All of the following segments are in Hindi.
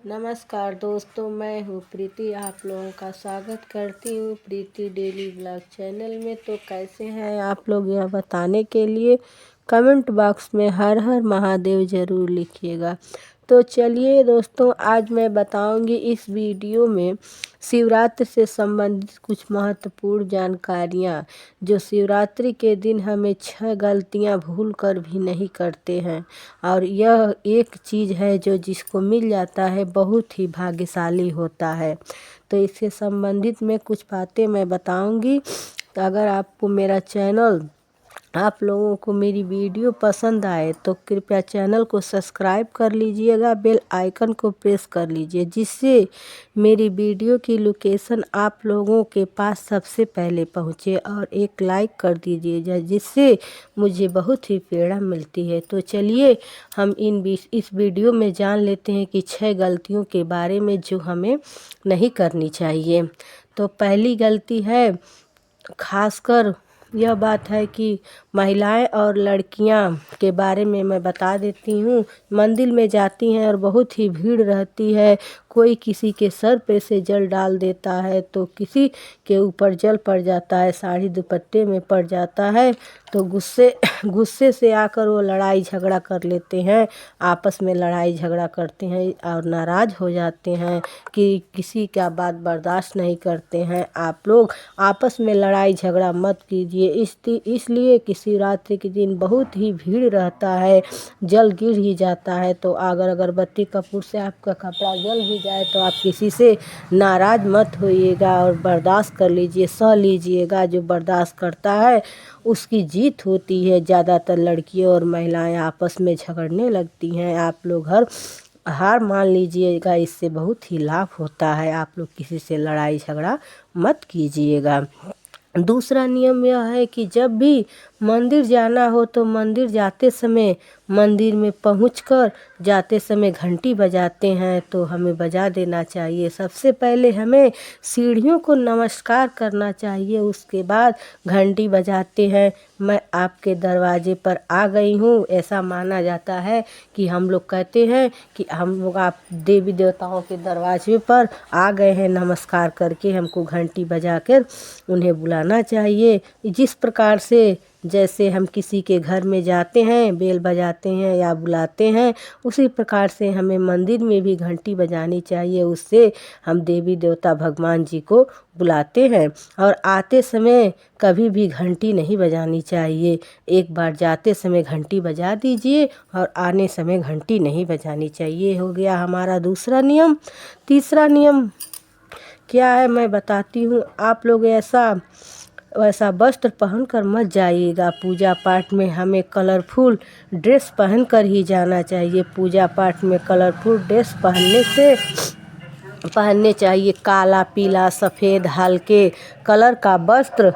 नमस्कार दोस्तों, मैं हूँ प्रीति। आप लोगों का स्वागत करती हूँ प्रीति डेली ब्लॉग चैनल में। तो कैसे हैं आप लोग, यह बताने के लिए कमेंट बॉक्स में हर हर महादेव ज़रूर लिखिएगा। तो चलिए दोस्तों, आज मैं बताऊंगी इस वीडियो में शिवरात्रि से संबंधित कुछ महत्वपूर्ण जानकारियाँ, जो शिवरात्रि के दिन हमें 6 गलतियाँ भूल कर भी नहीं करते हैं। और यह एक चीज़ है जो जिसको मिल जाता है बहुत ही भाग्यशाली होता है। तो इससे संबंधित में कुछ बातें मैं बताऊंगी। तो अगर आपको मेरा चैनल, आप लोगों को मेरी वीडियो पसंद आए तो कृपया चैनल को सब्सक्राइब कर लीजिएगा, बेल आइकन को प्रेस कर लीजिए, जिससे मेरी वीडियो की लोकेशन आप लोगों के पास सबसे पहले पहुंचे। और एक लाइक कर दीजिए, जिससे मुझे बहुत ही प्रेरणा मिलती है। तो चलिए हम इस वीडियो में जान लेते हैं कि 6 गलतियों के बारे में जो हमें नहीं करनी चाहिए। तो पहली गलती है, खासकर यह बात है कि महिलाएं और लड़कियां के बारे में मैं बता देती हूँ। मंदिर में जाती हैं और बहुत ही भीड़ रहती है, कोई किसी के सर पे से जल डाल देता है तो किसी के ऊपर जल पड़ जाता है, साड़ी दुपट्टे में पड़ जाता है। तो गुस्से से आकर वो लड़ाई झगड़ा कर लेते हैं, आपस में लड़ाई झगड़ा करते हैं और नाराज़ हो जाते हैं कि किसी का बात बर्दाश्त नहीं करते हैं। आप लोग आपस में लड़ाई झगड़ा मत कीजिए, इसलिए कि शिवरात्रि के दिन बहुत ही भीड़ रहता है, जल गिर ही जाता है। तो अगर अगरबत्ती कपूर से आपका कपड़ा जल भी जाए तो आप किसी से नाराज़ मत होइएगा और बर्दाश्त कर लीजिए, सह लीजिएगा। जो बर्दाश्त करता है उसकी जीत होती है। ज़्यादातर लड़कियां और महिलाएं आपस में झगड़ने लगती हैं। आप लोग हार मान लीजिएगा, इससे बहुत ही लाभ होता है। आप लोग किसी से लड़ाई झगड़ा मत कीजिएगा। दूसरा नियम यह है कि जब भी मंदिर जाना हो तो मंदिर जाते समय, मंदिर में पहुंचकर जाते समय घंटी बजाते हैं तो हमें बजा देना चाहिए। सबसे पहले हमें सीढ़ियों को नमस्कार करना चाहिए, उसके बाद घंटी बजाते हैं। मैं आपके दरवाजे पर आ गई हूँ, ऐसा माना जाता है कि हम लोग कहते हैं कि हम लोग आप देवी देवताओं के दरवाजे पर आ गए हैं, नमस्कार करके हमको घंटी बजाकर उन्हें बुलाना चाहिए। जिस प्रकार से जैसे हम किसी के घर में जाते हैं, बेल बजाते हैं या बुलाते हैं, उसी प्रकार से हमें मंदिर में भी घंटी बजानी चाहिए। उससे हम देवी देवता भगवान जी को बुलाते हैं। और आते समय कभी भी घंटी नहीं बजानी चाहिए। एक बार जाते समय घंटी बजा दीजिए और आने समय घंटी नहीं बजानी चाहिए। हो गया हमारा दूसरा नियम। तीसरा नियम क्या है मैं बताती हूँ। आप लोग वैसा वस्त्र पहनकर मत जाइएगा। पूजा पाठ में हमें कलरफुल ड्रेस पहनकर ही जाना चाहिए। पूजा पाठ में कलरफुल ड्रेस पहनने चाहिए। काला, पीला, सफ़ेद, हल्के कलर का वस्त्र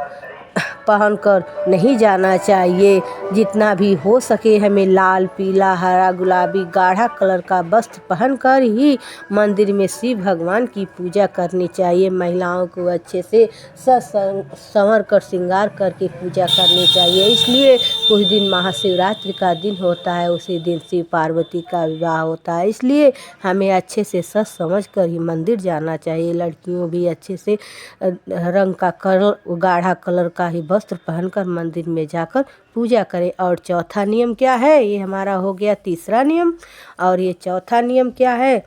पहनकर नहीं जाना चाहिए। जितना भी हो सके हमें लाल, पीला, हरा, गुलाबी, गाढ़ा कलर का वस्त्र पहनकर ही मंदिर में शिव भगवान की पूजा करनी चाहिए। महिलाओं को अच्छे से संवर कर श्रृंगार करके पूजा करनी चाहिए। इसलिए उस दिन महाशिवरात्रि का दिन होता है, उसी दिन शिव पार्वती का विवाह होता है। इसलिए हमें अच्छे से सज समझ कर ही मंदिर जाना चाहिए। लड़कियों भी अच्छे से रंग का कलर, गाढ़ा कलर का ही वस्त्र पहनकर मंदिर में जाकर पूजा करें। और चौथा नियम क्या है, ये हमारा हो गया तीसरा नियम। और ये चौथा नियम क्या है,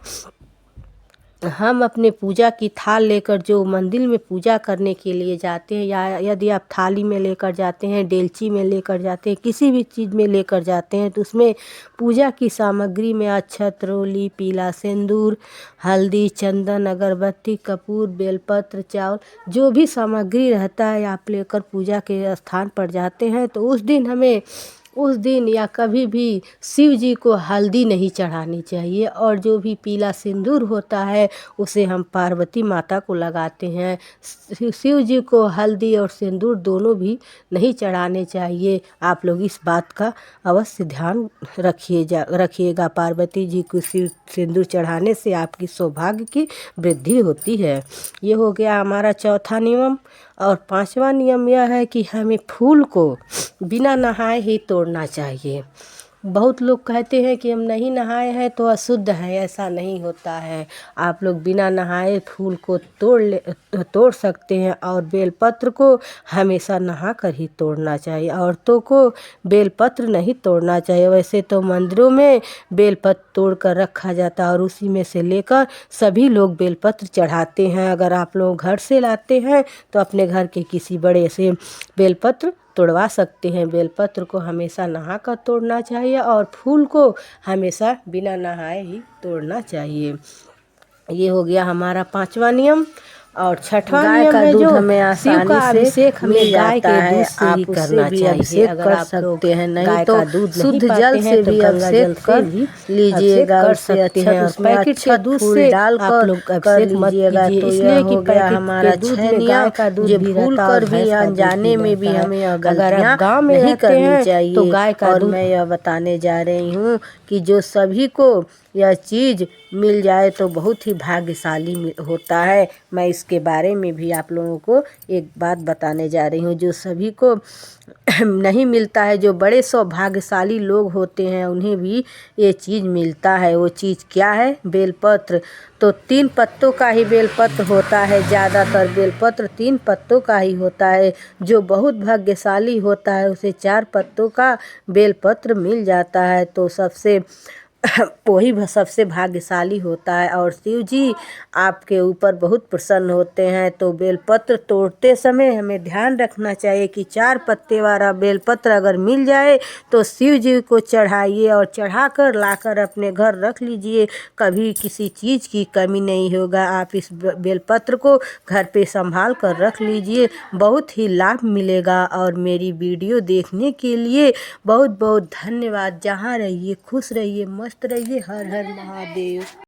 हम अपने पूजा की थाल लेकर जो मंदिर में पूजा करने के लिए जाते हैं, या यदि आप थाली में लेकर जाते हैं, डेलची में लेकर जाते हैं, किसी भी चीज़ में लेकर जाते हैं, तो उसमें पूजा की सामग्री में अक्षत, रोली, पीला सिंदूर, हल्दी, चंदन, अगरबत्ती, कपूर, बेलपत्र, चावल, जो भी सामग्री रहता है आप लेकर पूजा के स्थान पर जाते हैं। तो उस दिन या कभी भी शिव जी को हल्दी नहीं चढ़ानी चाहिए। और जो भी पीला सिंदूर होता है उसे हम पार्वती माता को लगाते हैं। शिव जी को हल्दी और सिंदूर दोनों भी नहीं चढ़ाने चाहिए। आप लोग इस बात का अवश्य ध्यान रखिएगा। पार्वती जी को सिंदूर चढ़ाने से आपकी सौभाग्य की वृद्धि होती है। ये हो गया हमारा चौथा नियम। और पांचवा नियम यह है कि हमें फूल को बिना नहाए ही तोड़ना चाहिए। बहुत लोग कहते हैं कि हम नहीं नहाए हैं तो अशुद्ध है, ऐसा नहीं होता है। आप लोग बिना नहाए फूल को तोड़ सकते हैं और बेलपत्र को हमेशा नहा कर ही तोड़ना चाहिए। औरतों को बेलपत्र नहीं तोड़ना चाहिए। वैसे तो मंदिरों में बेलपत्र तोड़ कर रखा जाता है और उसी में से लेकर सभी लोग बेलपत्र चढ़ाते हैं। अगर आप लोग घर से लाते हैं तो अपने घर के किसी बड़े से बेलपत्र तोड़वा सकते हैं। बेलपत्र को हमेशा नहा कर तोड़ना चाहिए और फूल को हमेशा बिना नहाए ही तोड़ना चाहिए। ये हो गया हमारा 5वां नियम। और 6वां नियम है जो शिव का अभिषेक हमें गाय के दूध से ही करना चाहिए। अगर आप लोग गाय का दूध शुद्ध जल से भी अभिषेक कर लीजिएगा, कर सकते हैं। और पैकेट के दूध से आप लोग अभिषेक मत कीजिए, इसलिए कि पैकेट के दूध में गाय का दूध भी रहता है और भैंस का अनजाने में भी हमें अगर आप गाँव में नहीं करनी चाहिए तो गाय का दूध। मैं यह बताने जा रही हूँ कि जो सभी को यह चीज़ मिल जाए तो बहुत ही भाग्यशाली होता है। मैं इसके बारे में भी आप लोगों को एक बात बताने जा रही हूँ। जो सभी को नहीं मिलता है, जो बड़े सौभाग्यशाली लोग होते हैं, उन्हें भी ये चीज़ मिलता है। वो चीज़ क्या है? बेलपत्र। तो 3 पत्तों का ही बेलपत्र होता है, ज़्यादातर बेलपत्र 3 पत्तों का ही होता है। जो बहुत भाग्यशाली होता है उसे 4 पत्तों का बेलपत्र मिल जाता है, तो वही सबसे भाग्यशाली होता है। और शिव जी आपके ऊपर बहुत प्रसन्न होते हैं। तो बेलपत्र तोड़ते समय हमें ध्यान रखना चाहिए कि 4 पत्ते वाला बेलपत्र अगर मिल जाए तो शिव जी को चढ़ाइए और चढ़ाकर लाकर अपने घर रख लीजिए। कभी किसी चीज़ की कमी नहीं होगा। आप इस बेलपत्र को घर पे संभाल कर रख लीजिए, बहुत ही लाभ मिलेगा। और मेरी वीडियो देखने के लिए बहुत बहुत धन्यवाद। जहाँ रहिए खुश रहिए, मस्त रहिए। हर हर महादेव।